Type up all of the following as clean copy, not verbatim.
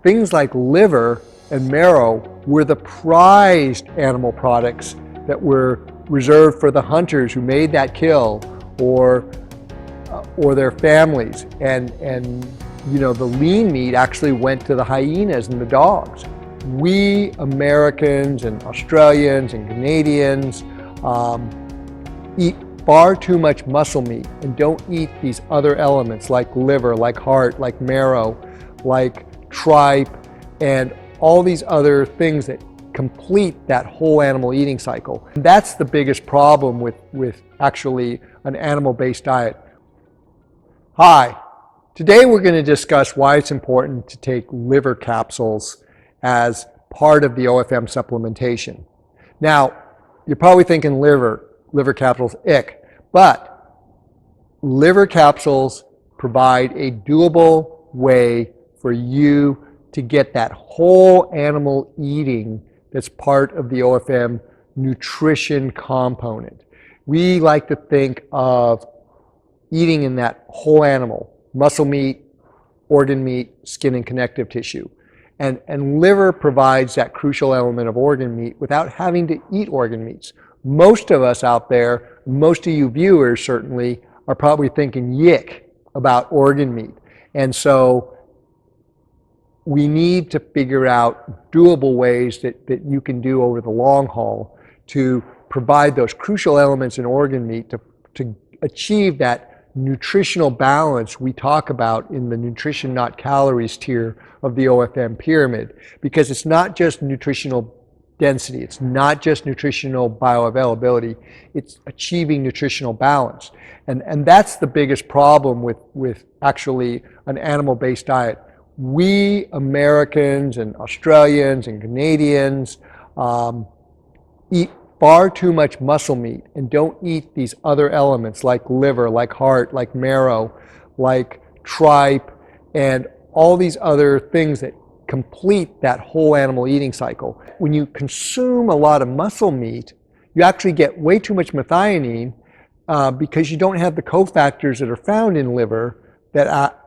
things like liver and marrow were the prized animal products that were reserved for the hunters who made that kill, or their families. And you know, the lean meat actually went to the hyenas and the dogs. We Americans and Australians and Canadians eat far too much muscle meat and don't eat these other elements like liver, like heart, like marrow, like tripe, and all these other things that complete that whole animal eating cycle. And that's the biggest problem with actually an animal-based diet. Hi, today we're going to discuss why it's important to take liver capsules as part of the OFM supplementation. Now, you're probably thinking liver capsules, ick, but liver capsules provide a doable way for you to get that whole animal eating that's part of the OFM nutrition component. We like to think of eating in that whole animal, muscle meat, organ meat, skin and connective tissue. And liver provides that crucial element of organ meat without having to eat organ meats. Most of us out there, most of you viewers certainly, are probably thinking yuck about organ meat. And so we need to figure out doable ways that you can do over the long haul to provide those crucial elements in organ meat to achieve that nutritional balance we talk about in the nutrition not calories tier of the OFM pyramid. Because it's not just nutritional density, it's not just nutritional bioavailability, it's achieving nutritional balance. And that's the biggest problem with actually an animal-based diet. We Americans and Australians and Canadians eat far too much muscle meat and don't eat these other elements like liver, like heart, like marrow, like tripe, and all these other things that complete that whole animal eating cycle. When you consume a lot of muscle meat, you actually get way too much methionine because you don't have the cofactors that are found in liver that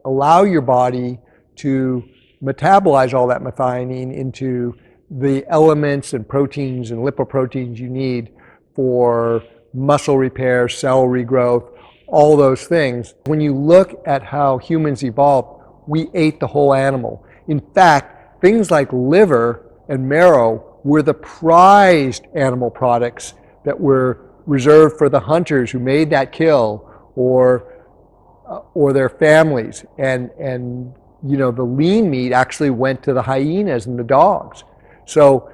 allow your body to metabolize all that methionine into the elements and proteins and lipoproteins you need for muscle repair, cell regrowth, all those things. When you look at how humans evolved, we ate the whole animal. In fact, things like liver and marrow were the prized animal products that were reserved for the hunters who made that kill, or their families. And you know, the lean meat actually went to the hyenas and the dogs. So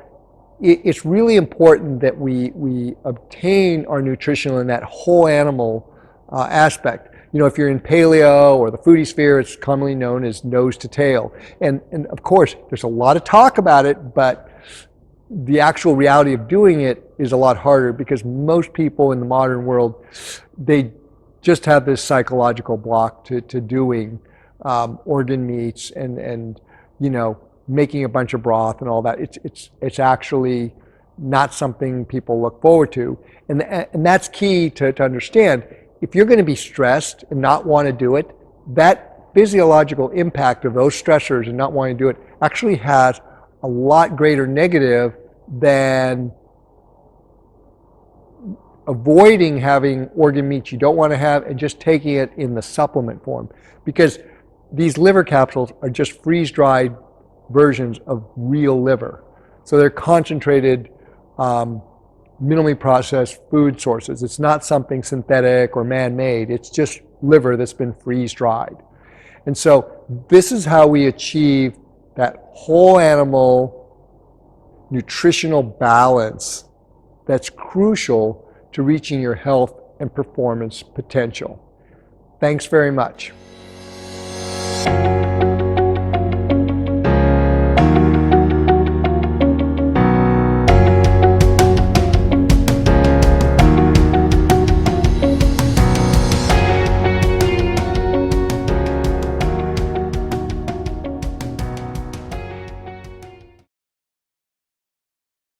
it's really important that we obtain our nutrition in that whole animal aspect. You know, if you're in paleo or the foodie sphere, it's commonly known as nose to tail. And of course, there's a lot of talk about it, but the actual reality of doing it is a lot harder because most people in the modern world, they just have this psychological block to doing organ meats and you know, making a bunch of broth and all that. It's actually not something people look forward to. And that's key to understand. If you're going to be stressed and not want to do it, that physiological impact of those stressors and not wanting to do it actually has a lot greater negative than avoiding having organ meats you don't want to have and just taking it in the supplement form. Because these liver capsules are just freeze-dried versions of real liver. So they're concentrated, minimally processed food sources. It's not something synthetic or man-made. It's just liver that's been freeze-dried. And so this is how we achieve that whole animal nutritional balance that's crucial to reaching your health and performance potential. Thanks very much.